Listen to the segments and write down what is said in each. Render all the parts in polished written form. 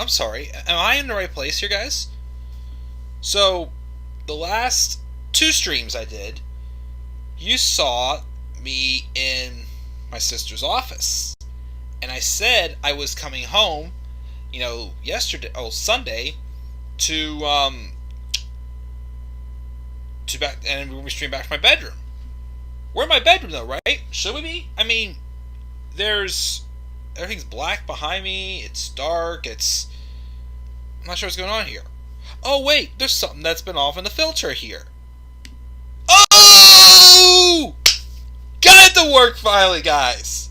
I'm sorry. Am I in the right place here, guys? So, the last two streams I did, you saw me in my sister's office. And I said I was coming home, Sunday, to, and we were streaming back to my bedroom. We're in my bedroom though, right? Should we be? I mean, everything's black behind me, it's dark, I'm not sure what's going on here. Oh wait, there's something that's been off in the filter here. Oh! Got it to work finally, guys!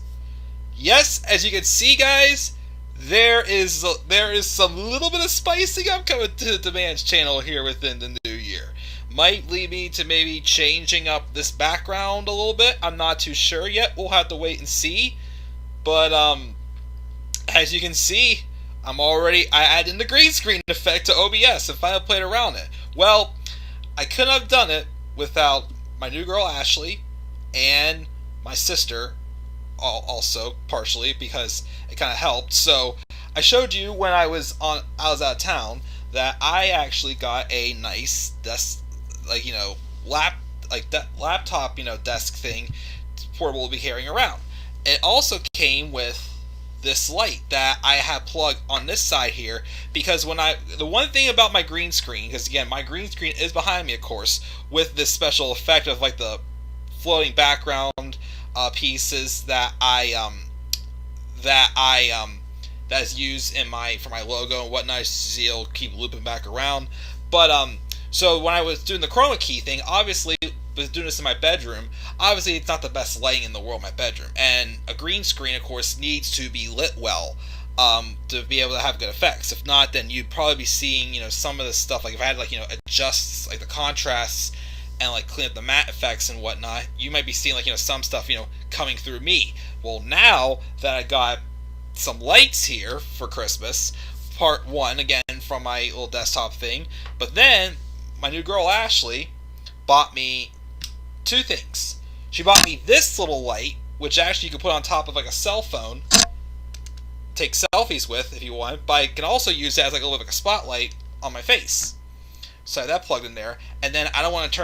Yes, as you can see, guys, there is some little bit of spicing up coming to the Demands channel here within the new year. Might lead me to maybe changing up this background a little bit. I'm not too sure yet. We'll have to wait and see. But as you can see, I added in the green screen effect to OBS and finally played around it. Well, I couldn't have done it without my new girl Ashley and my sister, also partially because it kind of helped. So I showed you when I was out of town that I actually got a nice laptop desk thing portable to be carrying around. It also came with this light that I have plugged on this side here because the one thing about my green screen, because again my green screen is behind me of course, with this special effect of like the floating background pieces that's used for my logo and whatnot. You see it'll keep looping back around. But so when I was doing the chroma key thing, obviously was doing this in my bedroom. Obviously it's not the best lighting in the world in my bedroom, and a green screen of course needs to be lit well to be able to have good effects. If not, then you'd probably be seeing some of this stuff, like if I had adjust the contrasts and clean up the matte effects and whatnot, you might be seeing some stuff coming through me. Well, now that I got some lights here for Christmas, part one again from my little desktop thing, but then my new girl Ashley bought me two things. She bought me this little light, which actually you can put on top of a cell phone, take selfies with if you want, but I can also use it as a little bit of a spotlight on my face. So I have that plugged in there, and then I don't want to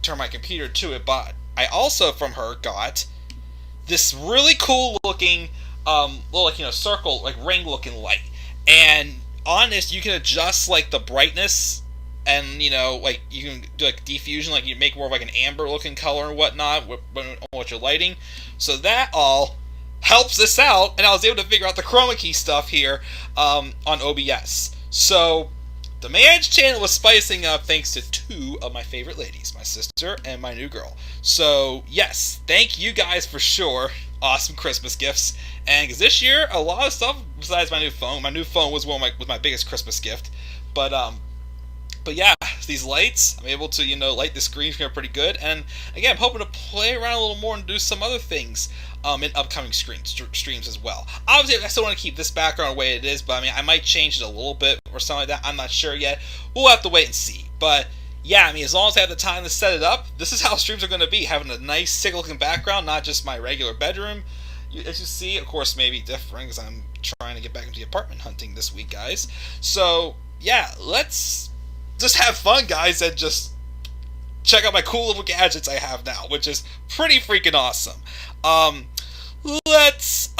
turn my computer to it, but I also from her got this really cool looking little circle ring looking light, and on this you can adjust the brightness, and you can do diffusion, you make more of an amber looking color and whatnot with what you're lighting. So that all helps this out, and I was able to figure out the chroma key stuff here on OBS. So the man's channel was spicing up thanks to two of my favorite ladies, my sister and my new girl. So yes, thank you guys for sure. Awesome Christmas gifts. And because this year a lot of stuff besides my new phone was was my biggest Christmas gift. But yeah, these lights, I'm able to light the screen here pretty good. And again, I'm hoping to play around a little more and do some other things in upcoming streams as well. Obviously, I still want to keep this background the way it is, but I might change it a little bit or something like that. I'm not sure yet. We'll have to wait and see. But yeah, as long as I have the time to set it up, this is how streams are going to be. Having a nice, sick-looking background, not just my regular bedroom. As you see, of course, maybe different because I'm trying to get back into the apartment hunting this week, guys. So yeah, let's just have fun, guys, and just check out my cool little gadgets I have now, which is pretty freaking awesome. Let's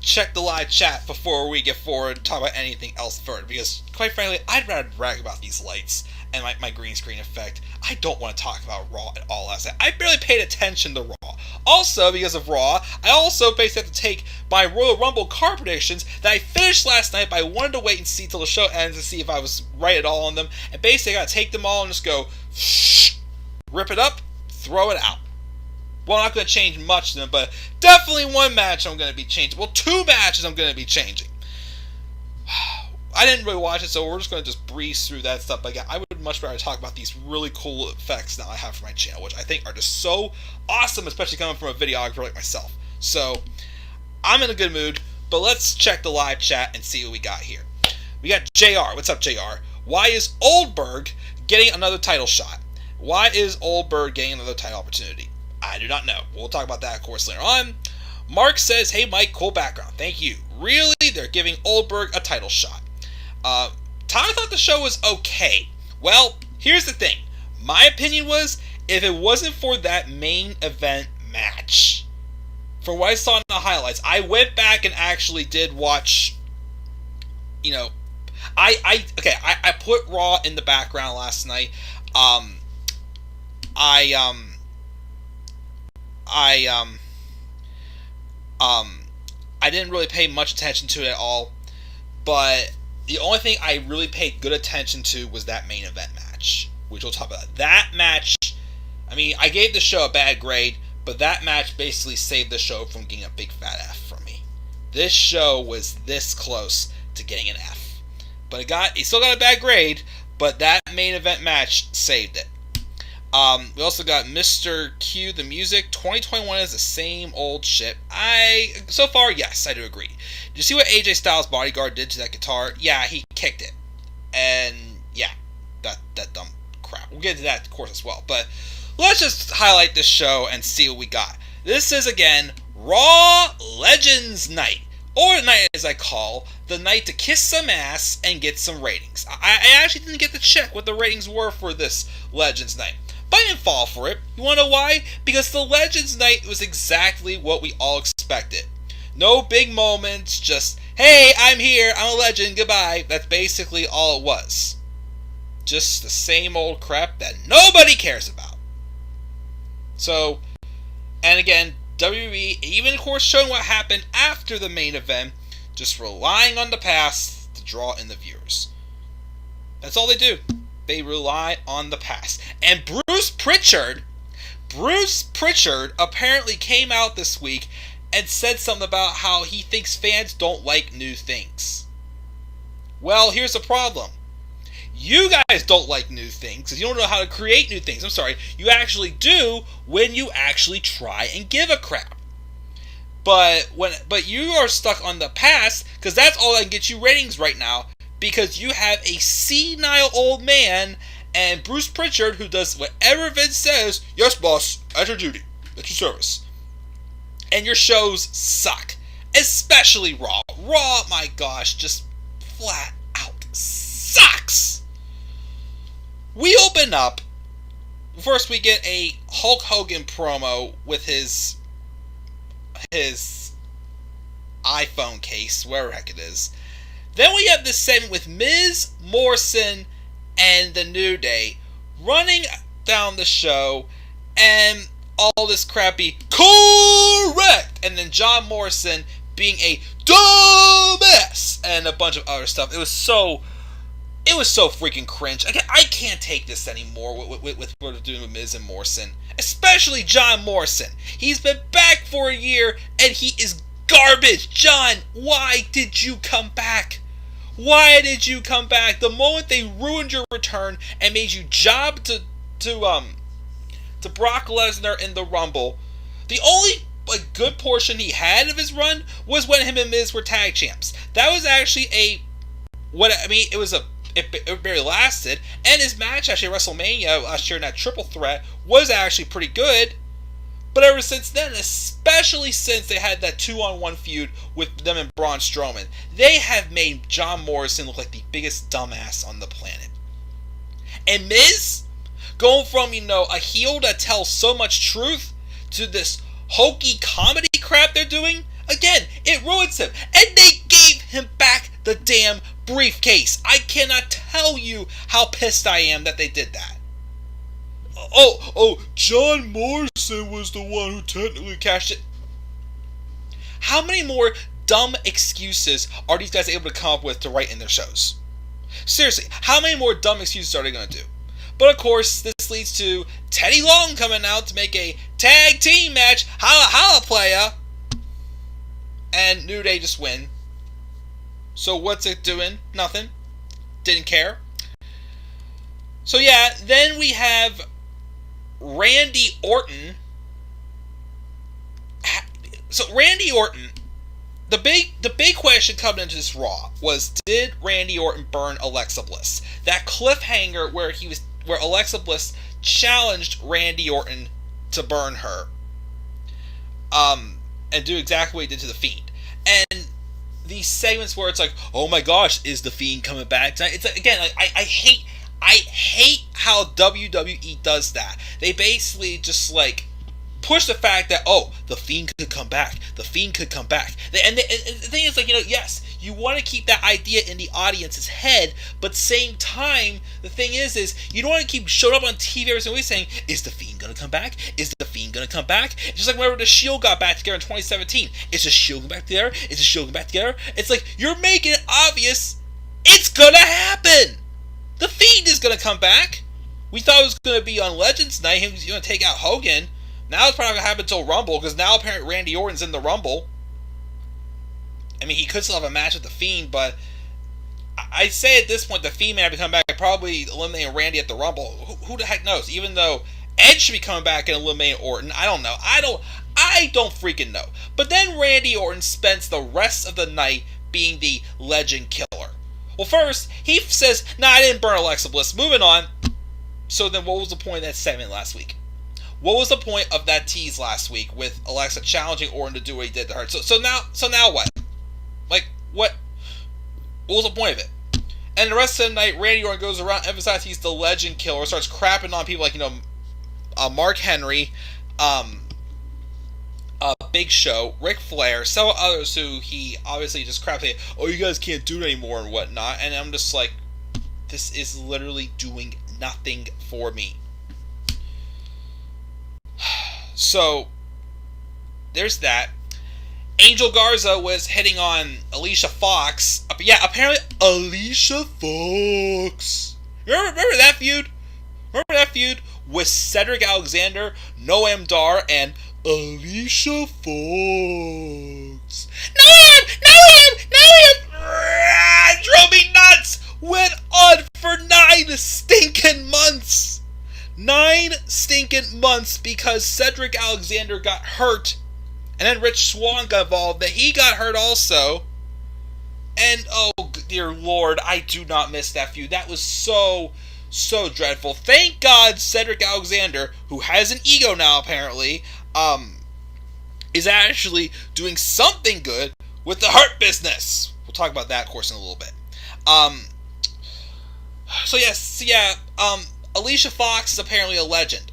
check the live chat before we get forward and talk about anything else further, because quite frankly, I'd rather brag about these lights and my green screen effect. I don't want to talk about Raw at all last night. I barely paid attention to Raw. Also, because of Raw, I also basically have to take my Royal Rumble card predictions that I finished last night, but I wanted to wait and see till the show ends to see if I was right at all on them. And basically, I gotta take them all and just go, rip it up, throw it out. Well, I'm not going to change much of them, but definitely one match I'm going to be changing. Well, two matches I'm going to be changing. I didn't really watch it, so we're just going to breeze through that stuff. But again, I would much rather talk about these really cool effects now I have for my channel, which I think are just so awesome, especially coming from a videographer like myself. So, I'm in a good mood, but let's check the live chat and see what we got here. We got JR. What's up, JR? Why is Oldberg getting another title shot? Why is Oldberg getting another title opportunity? I do not know. We'll talk about that, of course, later on. Mark says, hey, Mike, cool background. Thank you. Really? They're giving Oldberg a title shot. Tommy thought the show was okay. Well, here's the thing. My opinion was, if it wasn't for that main event match, from what I saw in the highlights, I went back and actually did watch, I put Raw in the background last night. I didn't really pay much attention to it at all, but the only thing I really paid good attention to was that main event match, which we'll talk about. That match, I mean, I gave the show a bad grade, but that match basically saved the show from getting a big fat F from me. This show was this close to getting an F, but it still got a bad grade, but that main event match saved it. We also got Mr. Q, the music. 2021 is the same old shit. So far, yes, I do agree. Did you see what AJ Styles' bodyguard did to that guitar? Yeah, he kicked it. And, yeah, that dumb crap. We'll get into that, of course, as well. But let's just highlight this show and see what we got. This is, again, Raw Legends Night. Or the night, as I call, the night to kiss some ass and get some ratings. I actually didn't get to check what the ratings were for this Legends Night. But I didn't fall for it. You want to know why? Because the Legends Night was exactly what we all expected. No big moments, just, hey, I'm here, I'm a legend, goodbye. That's basically all it was. Just the same old crap that nobody cares about. So, and again, WWE, even of course showing what happened after the main event, just relying on the past to draw in the viewers. That's all they do. They rely on the past. And Bruce Pritchard apparently came out this week and said something about how he thinks fans don't like new things. Well, here's the problem. You guys don't like new things because you don't know how to create new things. I'm sorry. You actually do when you actually try and give a crap. But you are stuck on the past because that's all that can get you ratings right now. Because you have a senile old man and Bruce Pritchard who does whatever Vince says. Yes, boss, at your duty, at your service. And your shows suck. Especially Raw. Raw, my gosh, just flat out sucks. We open up. First we get a Hulk Hogan promo with his iPhone case, wherever the heck it is. Then we have this segment with Miz, Morrison, and the New Day running down the show, and all this crappy correct, and then John Morrison being a dumbass, and a bunch of other stuff. It was so freaking cringe. I can't take this anymore with what we're doing with Miz and Morrison, especially John Morrison. He's been back for a year, and he is garbage. John, why did you come back? Why did you come back? The moment they ruined your return and made you job to Brock Lesnar in the Rumble, the only good portion he had of his run was when him and Miz were tag champs. That was actually it barely lasted, and his match actually at WrestleMania last year in that triple threat was actually pretty good. But ever since then, especially since they had that 2-on-1 feud with them and Braun Strowman, they have made John Morrison look like the biggest dumbass on the planet. And Miz, going from, a heel that tells so much truth to this hokey comedy crap they're doing, again, it ruins him. And they gave him back the damn briefcase. I cannot tell you how pissed I am that they did that. John Morrison was the one who technically cashed it. How many more dumb excuses are these guys able to come up with to write in their shows? Seriously, how many more dumb excuses are they going to do? But of course, this leads to Teddy Long coming out to make a tag team match. Holla, holla, playa. And New Day just win. So what's it doing? Nothing. Didn't care. So yeah, then we have Randy Orton. So Randy Orton, the big question coming into this Raw was, did Randy Orton burn Alexa Bliss? That cliffhanger where Alexa Bliss challenged Randy Orton to burn her, and do exactly what he did to the Fiend. And these segments where it's like, oh my gosh, is the Fiend coming back tonight? It's like, again, like, I hate how WWE does that. They basically just like push the fact that, oh, the Fiend could come back. The Fiend could come back. And the thing is, like, yes, you want to keep that idea in the audience's head, but same time, the thing is you don't want to keep showing up on TV every single week saying, is the Fiend going to come back? Is the Fiend going to come back? It's just like whenever the Shield got back together in 2017. Is the Shield going back together? Is the Shield going back together? It's like, you're making it obvious it's going to happen. The Fiend is going to come back. We thought it was going to be on Legends Night. He was going to take out Hogan. Now it's probably not going to happen until Rumble, because now apparently Randy Orton's in the Rumble. I mean, he could still have a match with the Fiend, but I'd say at this point the Fiend may have to come back and probably eliminating Randy at the Rumble. Who the heck knows? Even though Edge should be coming back and eliminating Orton, I don't know. I don't freaking know. But then Randy Orton spends the rest of the night being the legend killer. Well, first, he says, nah, I didn't burn Alexa Bliss. Moving on. So then what was the point of that segment last week? What was the point of that tease last week with Alexa challenging Orton to do what he did to her? So now what? Like, what was the point of it? And the rest of the night, Randy Orton goes around, emphasizing he's the legend killer, starts crapping on people like, Mark Henry, Big Show, Ric Flair, several others who he obviously just crapped saying, oh, you guys can't do it anymore and whatnot. And I'm just like, this is literally doing nothing for me. So, there's that. Angel Garza was hitting on Alicia Fox. Yeah, apparently Alicia Fox. Remember that feud? Remember that feud with Cedric Alexander, Noam Dar, and Alicia Fox? Noam! Drove me nuts! Went on for 9 stinking months! 9 stinking months because Cedric Alexander got hurt. And then Rich Swann got involved. That he got hurt also. And oh dear Lord, I do not miss that feud. That was so dreadful. Thank God Cedric Alexander, who has an ego now apparently, is actually doing something good with the Hurt Business. We'll talk about that, of course, in a little bit. Alicia Fox is apparently a legend.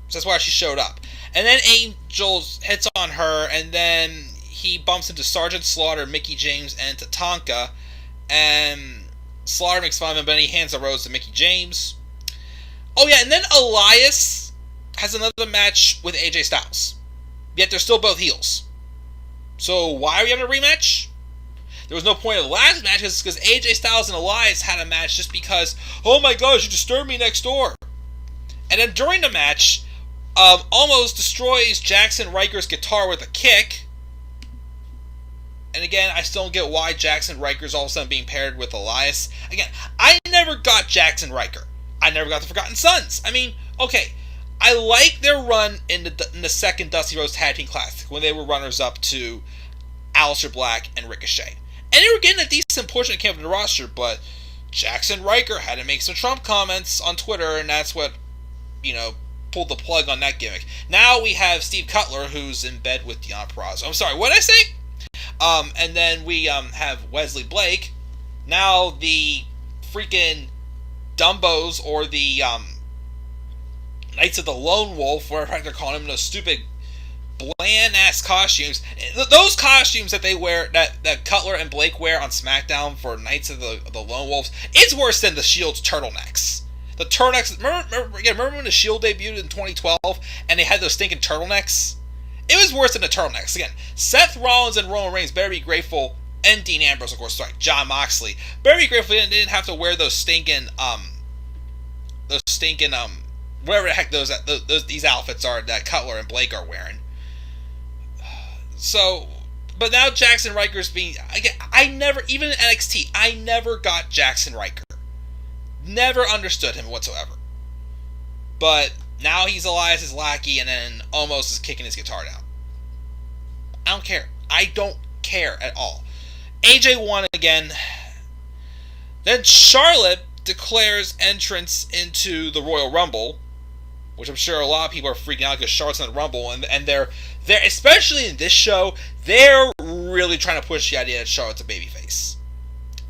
So that's why she showed up. And then Angel hits on her, and then he bumps into Sergeant Slaughter, Mickie James, and Tatanka. And Slaughter makes fun of him, but he hands the rose to Mickie James. Oh yeah, and then Elias has another match with AJ Styles. Yet they're still both heels. So why are we having a rematch? There was no point of the last match because AJ Styles and Elias had a match just because, oh my gosh, you disturbed me next door. And then during the match, almost destroys Jackson Riker's guitar with a kick. And again, I still don't get why Jackson Riker's all of a sudden being paired with Elias. Again, I never got Jackson Riker. I never got the Forgotten Sons. I mean, okay, I like their run in the second Dusty Rhodes Tag Team Classic when they were runners-up to Aleister Black and Ricochet. And they were getting a decent portion that came up in the roster, but Jackson Riker had to make some Trump comments on Twitter, and that's what, pulled the plug on that gimmick. Now we have Steve Cutler, who's in bed with Deonna Purrazzo. I'm sorry, what did I say? And then we have Wesley Blake. Now the freaking Dumbos, or the Knights of the Lone Wolf, whatever they're calling them, those stupid bland-ass costumes. Those costumes that they wear, that Cutler and Blake wear on SmackDown for Knights of the Lone Wolves, it's worse than the Shield's turtlenecks. The turtlenecks, remember when the Shield debuted in 2012 and they had those stinking turtlenecks? It was worse than the turtlenecks. Again, Seth Rollins and Roman Reigns better be grateful, and Dean Ambrose, of course, John Moxley, better be grateful they didn't have to wear those stinking, whatever the heck these outfits are that Cutler and Blake are wearing. So, but now Jackson Riker's being, again, even in NXT, I never got Jackson Riker. Never understood him whatsoever. But now he's Elias' lackey, and then almost is kicking his guitar down. I don't care. I don't care at all. AJ won again. Then Charlotte declares entrance into the Royal Rumble, which I'm sure a lot of people are freaking out because Charlotte's in the Rumble, and they're especially in this show, they're really trying to push the idea that Charlotte's a babyface.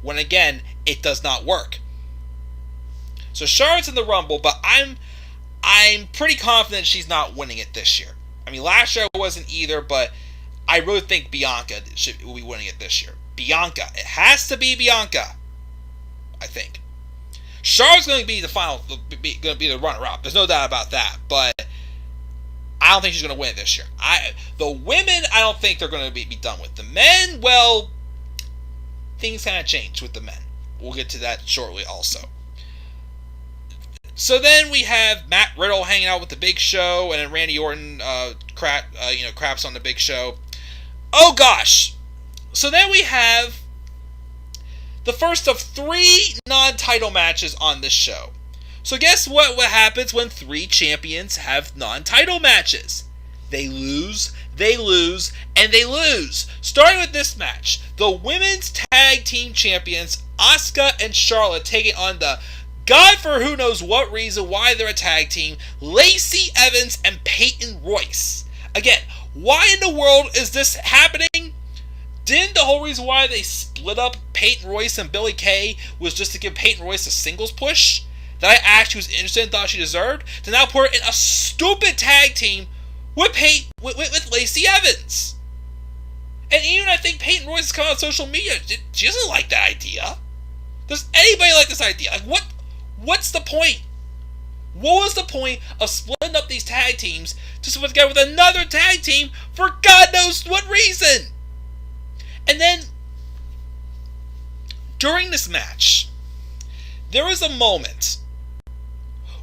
When again, it does not work. So Charlotte's in the Rumble, but I'm pretty confident she's not winning it this year. I mean, last year I wasn't either, but I really think Bianca will be winning it this year. Bianca. It has to be Bianca. I think. Charlotte's going to be going to be the runner-up. There's no doubt about that. But I don't think she's going to win it this year. The women, I don't think they're going to be done with. The men, well, things kind of change with the men. We'll get to that shortly also. So then we have Matt Riddle hanging out with the Big Show, and then Randy Orton craps on the Big Show. Oh gosh! So then we have the first of 3 non-title matches on this show. So guess what happens when 3 champions have non-title matches? They lose, and they lose. Starting with this match, the women's tag team champions, Asuka and Charlotte, taking on the God for who knows what reason why they're a tag team, Lacey Evans and Peyton Royce. Again, why in the world is this happening? Didn't the whole reason why they split up Peyton Royce and Billie Kay was just to give Peyton Royce a singles push that I actually was interested in and thought she deserved? To now put her in a stupid tag team with Lacey Evans. And even I think Peyton Royce has come on social media. She doesn't like that idea. Does anybody like this idea? Like, what's the point? What was the point of splitting up these tag teams to put together with another tag team for God knows what reason? And then, during this match, there was a moment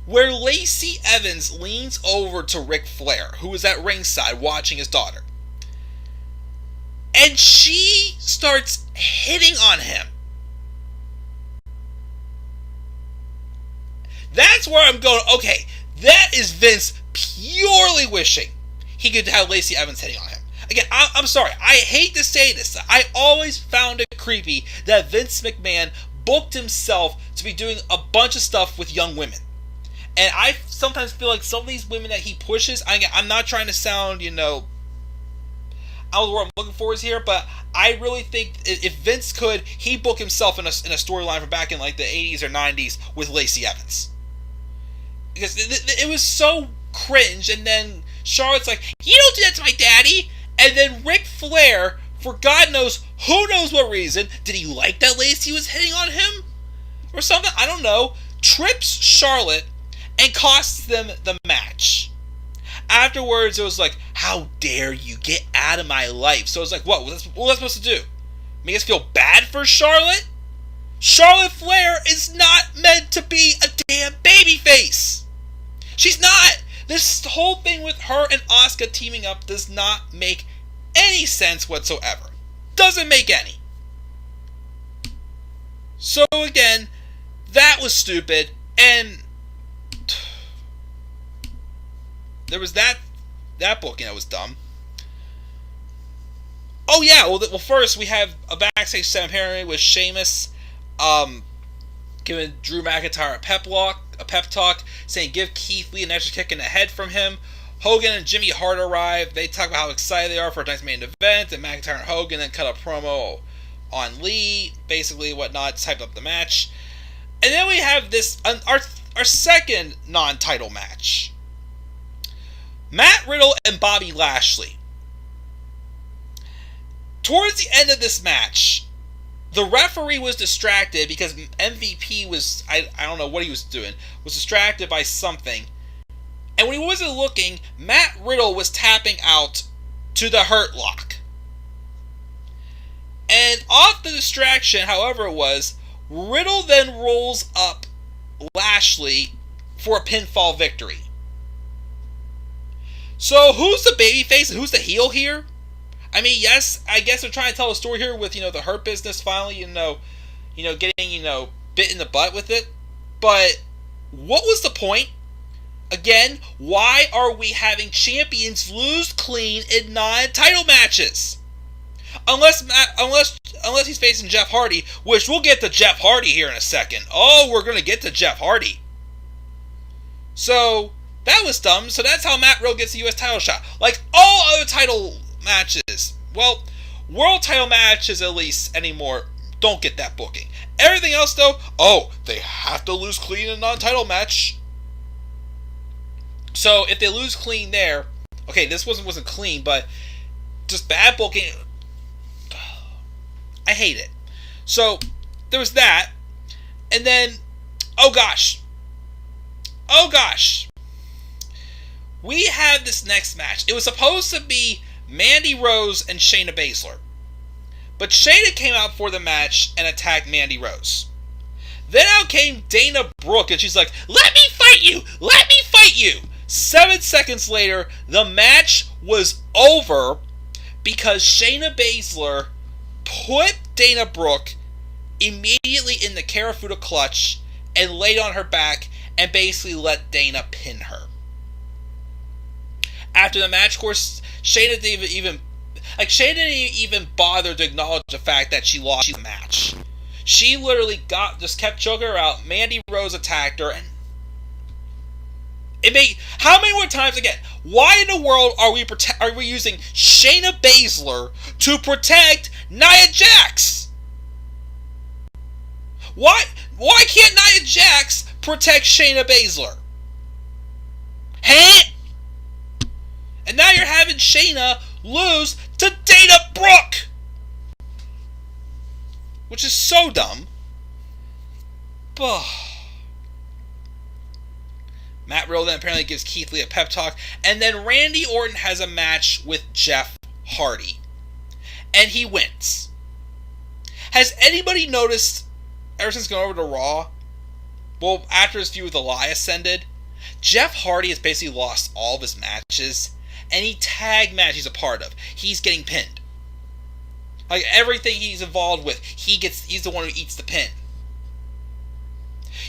where Lacey Evans leans over to Ric Flair, who was at ringside watching his daughter. And she starts hitting on him. That's where I'm going, okay, that is Vince purely wishing he could have Lacey Evans hitting on him. Again, I'm sorry, I hate to say this. I always found it creepy that Vince McMahon booked himself to be doing a bunch of stuff with young women. And I sometimes feel like some of these women that he pushes, I'm not trying to sound, I don't know what I'm looking for is here, but I really think if Vince could, he'd book himself in a storyline from back in like the 80s or 90s with Lacey Evans. Because it was so cringe, and then Charlotte's like, you don't do that to my daddy! And then Ric Flair, for God knows who knows what reason, did he like that Lacey was hitting on him? Or something? I don't know. Trips Charlotte and costs them the match. Afterwards, it was like, how dare you get out of my life? So it's like, what was I supposed to do? Make us feel bad for Charlotte? Charlotte Flair is not meant to be a damn babyface. She's not. This whole thing with her and Asuka teaming up does not make any sense whatsoever. Doesn't make any. So again, that was stupid, and there was that booking that was dumb. Oh yeah, well first we have a backstage segment with Sheamus giving Drew McIntyre a pep talk, saying give Keith Lee an extra kick in the head from him. Hogan and Jimmy Hart arrive. They talk about how excited they are for tonight's main event, and McIntyre and Hogan then cut a promo on Lee, basically whatnot, to hype up the match. And then we have this, our second non-title match. Matt Riddle and Bobby Lashley. Towards the end of this match, the referee was distracted because MVP was, I don't know what he was doing, was distracted by something. And when he wasn't looking, Matt Riddle was tapping out to the Hurt Lock. And off the distraction, however it was, Riddle then rolls up Lashley for a pinfall victory. So who's the babyface and who's the heel here? I mean, yes, I guess they're trying to tell a story here with, the Hurt Business finally, getting, bit in the butt with it. But what was the point? Again, why are we having champions lose clean in non-title matches? Unless he's facing Jeff Hardy, which we'll get to Jeff Hardy here in a second. Oh, we're going to get to Jeff Hardy. So, that was dumb. So that's how Matt Riddle gets the U.S. title shot. Like all other title matches. Well, World title matches, at least, anymore, don't get that booking. Everything else, though, they have to lose clean in a non-title match. So, if they lose clean there, okay, this wasn't clean, but just bad booking. I hate it. So, there was that. And then, oh gosh. We had this next match. It was supposed to be Mandy Rose and Shayna Baszler. But Shayna came out for the match and attacked Mandy Rose. Then out came Dana Brooke, and she's like, "Let me fight you! Let me fight you!" 7 seconds later, the match was over because Shayna Baszler put Dana Brooke immediately in the Karafuda clutch and laid on her back and basically let Dana pin her. After the match, of course, Shayna didn't even bother to acknowledge the fact that she lost the match. She literally just kept choking her out. Mandy Rose attacked her, and how many more times again? Why in the world are we using Shayna Baszler to protect Nia Jax? Why can't Nia Jax protect Shayna Baszler? Huh? And now you're having Shayna lose to Dana Brooke, which is so dumb. Matt Riddle then apparently gives Keith Lee a pep talk, and then Randy Orton has a match with Jeff Hardy, and he wins. Has anybody noticed, ever since going over to Raw, well, after his feud with Elias ended, Jeff Hardy has basically lost all of his matches. Any tag match he's a part of, he's getting pinned. Like, everything he's involved with, he's the one who eats the pin.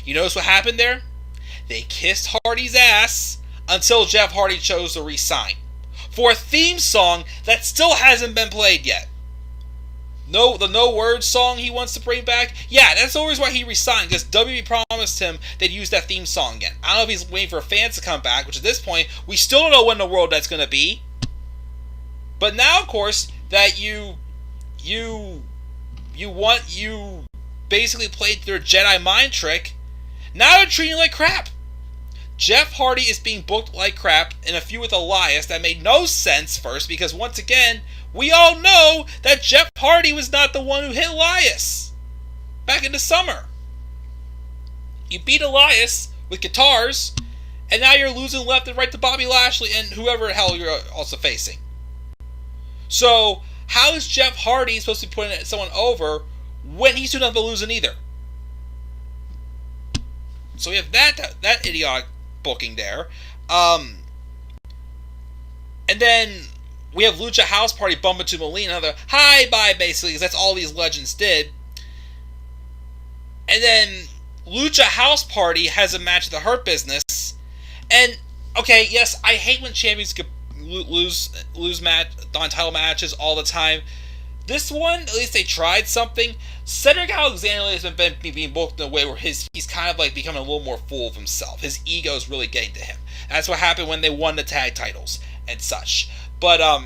You notice what happened there? They kissed Hardy's ass until Jeff Hardy chose to re-sign for a theme song that still hasn't been played yet. The No Words song he wants to bring back. Yeah, that's always why he resigned, because WWE promised him they'd use that theme song again. I don't know if he's waiting for fans to come back, which at this point, we still don't know when in the world that's going to be. But now, of course, that you basically played their Jedi mind trick, now they're treating you like crap. Jeff Hardy is being booked like crap in a feud with Elias that made no sense first, because once again, we all know that Jeff Hardy was not the one who hit Elias back in the summer. You beat Elias with guitars, and now you're losing left and right to Bobby Lashley and whoever the hell you're also facing. So, how is Jeff Hardy supposed to be putting someone over when he's doing nothing but losing either? So we have that idiotic booking there. And then we have Lucha House Party bump into Melina. Another hi, bye, basically, because that's all these legends did. And then Lucha House Party has a match with the Hurt Business. And, okay, yes, I hate when champions lose non-title matches all the time. This one, at least they tried something. Cedric Alexander has been being booked in a way where he's kind of like becoming a little more full of himself. His ego is really getting to him. That's what happened when they won the tag titles and such. But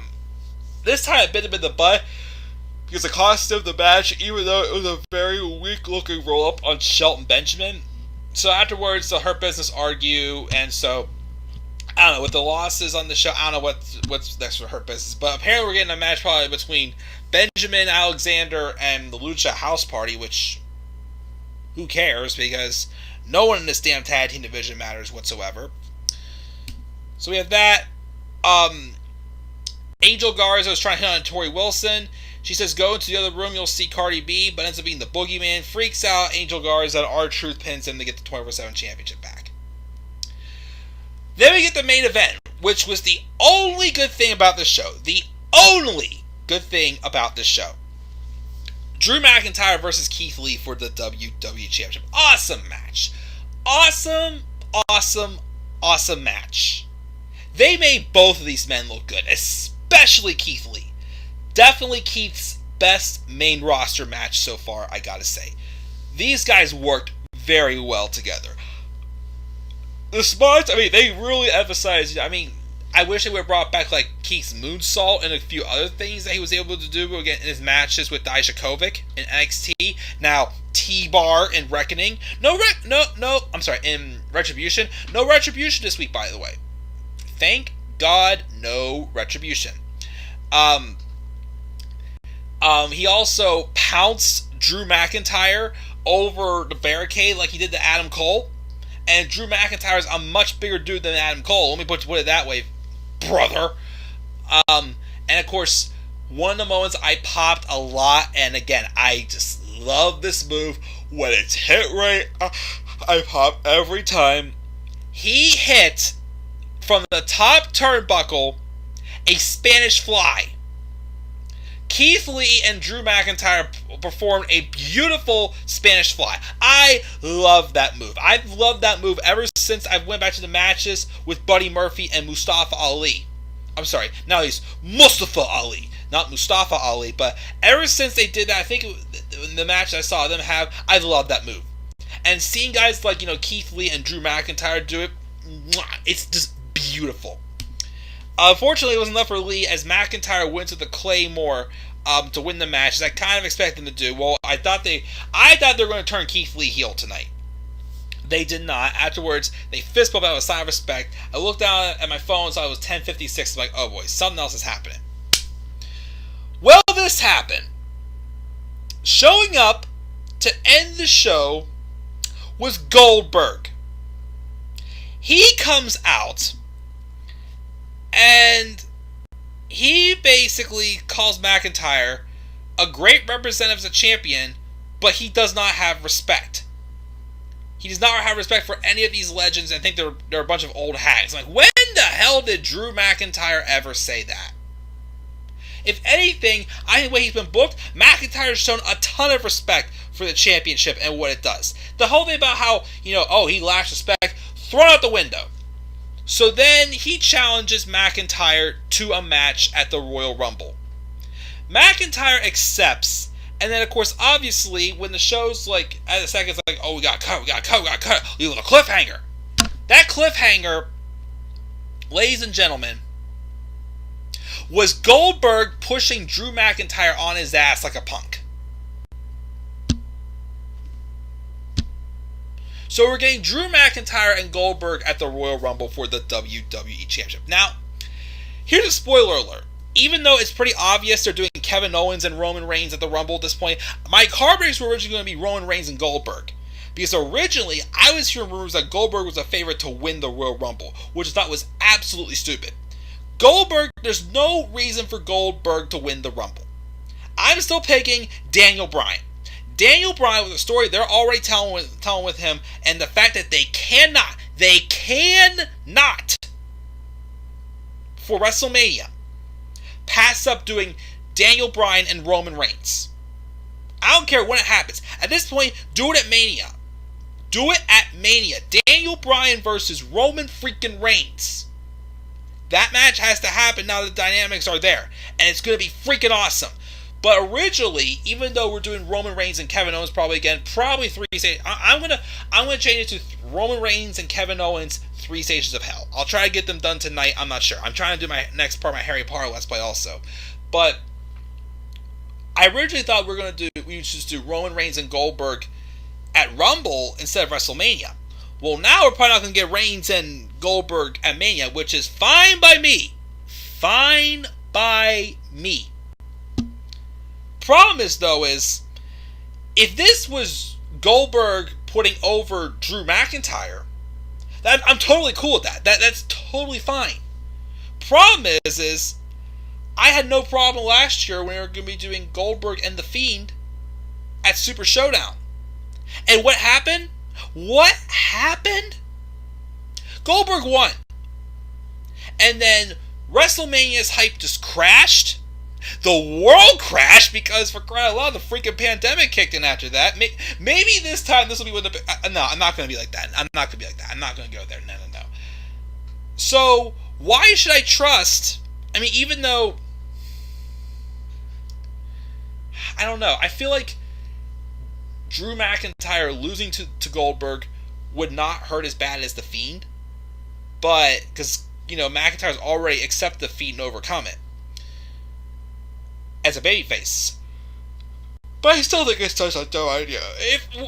this time it bit him in the butt because the cost of the match, even though it was a very weak-looking roll-up on Shelton Benjamin. So afterwards, the Hurt Business argue, and so I don't know, with the losses on the show, I don't know what's next for Hurt Business. But apparently we're getting a match probably between Benjamin Alexander and the Lucha House Party, which, who cares, because no one in this damn tag team division matters whatsoever. So we have that. Angel Garza is trying to hit on Tori Wilson. She says, go into the other room, you'll see Cardi B, but ends up being the Boogeyman. Freaks out Angel Garza, and R-Truth pins him to get the 24/7 championship back. Then we get the main event, which was the only good thing about this show. The only good thing about this show. Drew McIntyre versus Keith Lee for the WWE Championship. Awesome match. Awesome match. They made both of these men look good, especially Keith Lee. Definitely Keith's best main roster match so far, I gotta say. These guys worked very well together. The spots, they really emphasized, I wish they would have brought back like Keith's moonsault and a few other things that he was able to do again in his matches with Dijakovic in NXT. Now T-Bar in Reckoning, in Retribution, no Retribution this week, by the way. Thank God, no Retribution. He also pounced Drew McIntyre over the barricade like he did to Adam Cole. And Drew McIntyre is a much bigger dude than Adam Cole. Let me put it that way, brother. And of course, one of the moments I popped a lot, and again, I just love this move. When it's hit right, I pop every time. He hit from the top turnbuckle a Spanish Fly. Keith Lee and Drew McIntyre performed a beautiful Spanish Fly. I love that move. I've loved that move ever since I went back to the matches with Buddy Murphy and Mustafa Ali. I'm sorry, now he's Mustafa Ali, not Mustafa Ali. But ever since they did that, I think in the match I saw them have, I loved that move. And seeing guys like Keith Lee and Drew McIntyre do it, it's just beautiful. Unfortunately, it wasn't enough for Lee as McIntyre went to the Claymore to win the match, as I kind of expected them to do. Well, I thought they were going to turn Keith Lee heel tonight. They did not. Afterwards, they fist bumped out with a sign of respect. I looked down at my phone and saw it was 10:56. I'm like, oh boy, something else is happening. Well, this happened. Showing up to end the show was Goldberg. He comes out and he basically calls McIntyre a great representative as a champion, but he does not have respect. He does not have respect for any of these legends and think they're a bunch of old hags. Like, when the hell did Drew McIntyre ever say that? If anything, I think the way he's been booked, McIntyre's shown a ton of respect for the championship and what it does. The whole thing about how, he lacks respect, thrown out the window. So then he challenges McIntyre to a match at the Royal Rumble. McIntyre accepts, and then of course, obviously, when the show's like, at a second, it's like, oh, we got cut, leave with a cliffhanger. That cliffhanger, ladies and gentlemen, was Goldberg pushing Drew McIntyre on his ass like a punk. So we're getting Drew McIntyre and Goldberg at the Royal Rumble for the WWE Championship. Now, here's a spoiler alert. Even though it's pretty obvious they're doing Kevin Owens and Roman Reigns at the Rumble at this point, my card breaks were originally going to be Roman Reigns and Goldberg. Because originally, I was hearing rumors that Goldberg was a favorite to win the Royal Rumble, which I thought was absolutely stupid. Goldberg, there's no reason for Goldberg to win the Rumble. I'm still picking Daniel Bryan. Daniel Bryan, with the story they're already telling with him, and the fact that they cannot, for WrestleMania, pass up doing Daniel Bryan and Roman Reigns. I don't care when it happens. At this point, do it at Mania. Do it at Mania. Daniel Bryan versus Roman freaking Reigns. That match has to happen now that the dynamics are there. And it's going to be freaking awesome. But originally, even though we're doing Roman Reigns and Kevin Owens probably 3 stages, I'm gonna change it to Roman Reigns and Kevin Owens 3 stages of hell. I'll try to get them done tonight. I'm not sure. I'm trying to do my next part of my Harry Potter Let's Play also. But I originally thought we would just do Roman Reigns and Goldberg at Rumble instead of WrestleMania. Well, now we're probably not going to get Reigns and Goldberg at Mania, which is fine by me. Fine by me. Problem is, though, if this was Goldberg putting over Drew McIntyre, I'm totally cool with that. That's totally fine. Problem is I had no problem last year when we were going to be doing Goldberg and The Fiend at Super Showdown. And what happened? Goldberg won. And then WrestleMania's hype just crashed. The world crashed because, for crying out loud, the freaking pandemic kicked in after that. Maybe this time this will be when no, I'm not going to be like that. I'm not going to go there. No. So, why should I trust? I mean, even though, I don't know. I feel like Drew McIntyre losing to Goldberg would not hurt as bad as The Fiend. But, because McIntyre's already accepted defeat and overcome it as a babyface. But I still think it's such a dumb idea.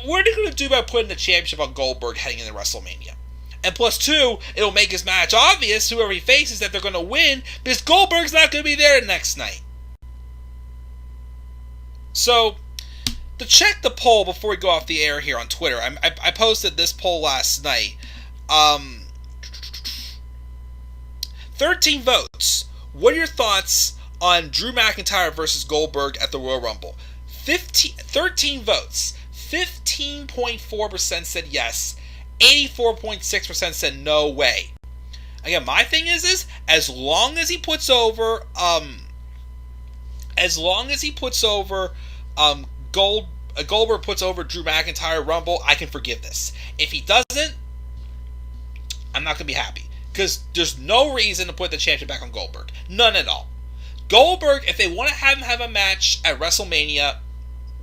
What are they going to do by putting the championship on Goldberg heading into WrestleMania? And plus two, it'll make his match obvious, whoever he faces, that they're going to win, because Goldberg's not going to be there the next night. So, to check the poll before we go off the air here on Twitter, I posted this poll last night. 13 votes. What are your thoughts on Drew McIntyre versus Goldberg at the Royal Rumble? 13 votes. 15.4% said yes. 84.6% said no way. Again, my thing is as long as he puts over Goldberg puts over Drew McIntyre Rumble, I can forgive this. If he doesn't, I'm not going to be happy. Because there's no reason to put the championship back on Goldberg. None at all. Goldberg, if they want to have him have a match at WrestleMania,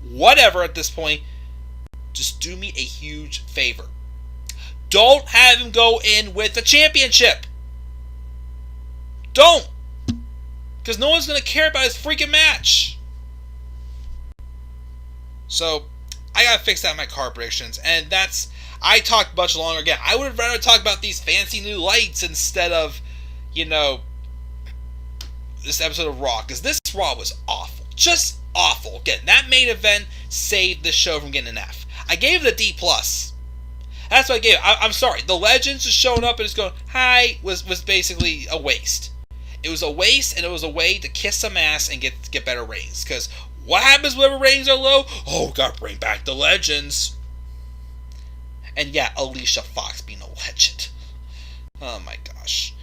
whatever at this point, just do me a huge favor. Don't have him go in with the championship. Don't. Because no one's going to care about his freaking match. So, I got to fix that in my card predictions. And I talked much longer again. I would have rather talk about these fancy new lights instead of, this episode of Raw. Because this Raw was awful. Just awful. Again, that main event saved this show from getting an F. I gave it a D+. That's what I gave it. I'm sorry. The Legends just showing up and just going, hi, was basically a waste. It was a waste, and it was a way to kiss some ass and get better ratings. Because what happens whenever ratings are low? Oh, gotta bring back the Legends. And yeah, Alicia Fox being a legend. Oh my gosh.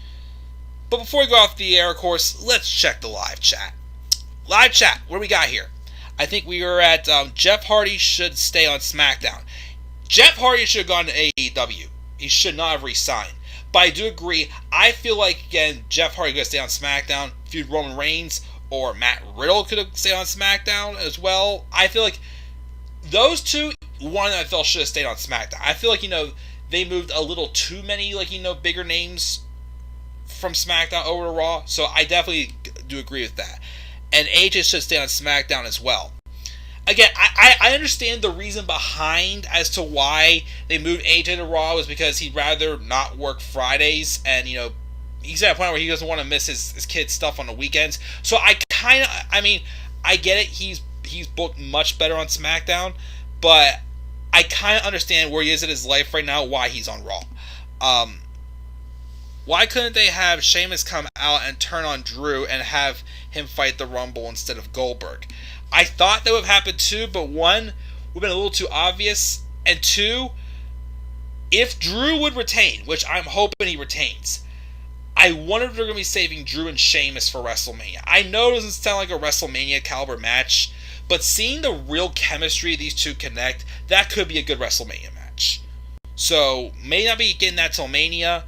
But before we go off the air, of course, let's check the live chat. Live chat, what do we got here? I think we are at Jeff Hardy should stay on SmackDown. Jeff Hardy should have gone to AEW. He should not have re-signed. But I do agree. I feel like, again, Jeff Hardy could stay on SmackDown. Feud Roman Reigns or Matt Riddle could have stayed on SmackDown as well. I feel like those two, one I felt should have stayed on SmackDown. I feel like, they moved a little too many, bigger names from SmackDown over to Raw. So I definitely do agree with that. And AJ should stay on SmackDown as well. Again, I understand the reason behind as to why they moved AJ to Raw was because he'd rather not work Fridays, and he's at a point where he doesn't want to miss his kid's stuff on the weekends. So I get it. He's booked much better on SmackDown, but I kind of understand where he is in his life right now, why he's on Raw. Why couldn't they have Sheamus come out and turn on Drew and have him fight the Rumble instead of Goldberg? I thought that would have happened too, but one, would have been a little too obvious, and two, if Drew would retain, which I'm hoping he retains, I wonder if they're going to be saving Drew and Sheamus for WrestleMania. I know it doesn't sound like a WrestleMania caliber match, but seeing the real chemistry these two connect, that could be a good WrestleMania match. So, may not be getting that till Mania.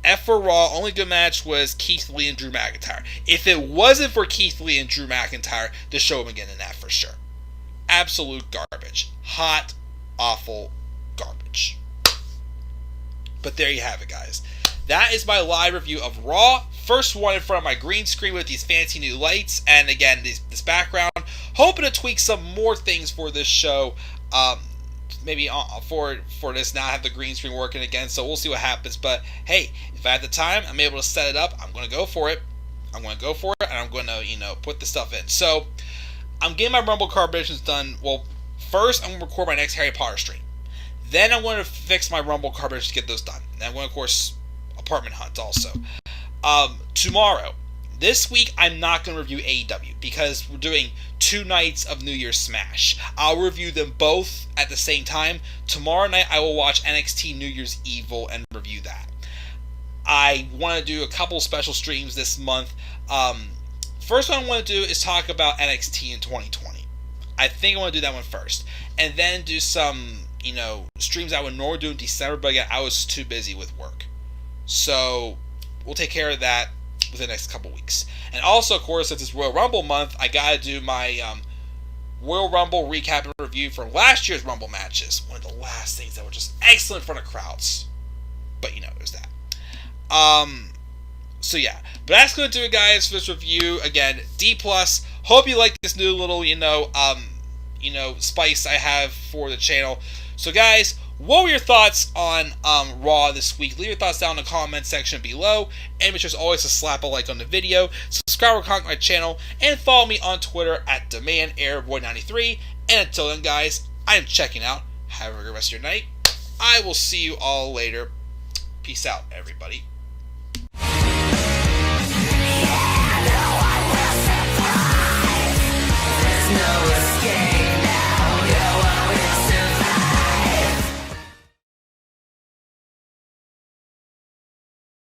F for Raw, only good match was Keith Lee and Drew McIntyre. If it wasn't for Keith Lee and Drew McIntyre, the show would have been getting an F for sure. Absolute garbage. Hot, awful garbage. But there you have it, guys. That is my live review of Raw. First one in front of my green screen with these fancy new lights. And again, this background. Hoping to tweak some more things for this show. Maybe for this now I have the green screen working again, so we'll see what happens. But hey, if I have the time, I'm able to set it up, I'm going to go for it. And I'm going to, put the stuff in. So, I'm getting my Rumble card predictions done. Well, first, I'm going to record my next Harry Potter stream. Then I'm going to fix my Rumble card predictions to get those done. And I'm going to, of course, apartment hunt also. Tomorrow. This week, I'm not going to review AEW because we're doing 2 nights of New Year's Smash. I'll review them both at the same time. Tomorrow night, I will watch NXT New Year's Evil and review that. I want to do a couple special streams this month. First one I want to do is talk about NXT in 2020. I think I want to do that one first. And then do some, streams I would normally do in December, but again, I was too busy with work. So, we'll take care of that within the next couple weeks. And also, of course, since it's Royal Rumble month, I gotta do my Royal Rumble recap and review from last year's Rumble matches. One of the last things that were just excellent in front of crowds. But there's that. So yeah, but that's going to do it, guys, for this review. Again, D+. Hope you like this new little, spice I have for the channel. So guys, what were your thoughts on Raw this week? Leave your thoughts down in the comment section below. And make sure as always to slap a like on the video, subscribe or comment to my channel, and follow me on Twitter at DemandAirboy93. And until then, guys, I'm checking out. Have a good rest of your night. I will see you all later. Peace out, everybody.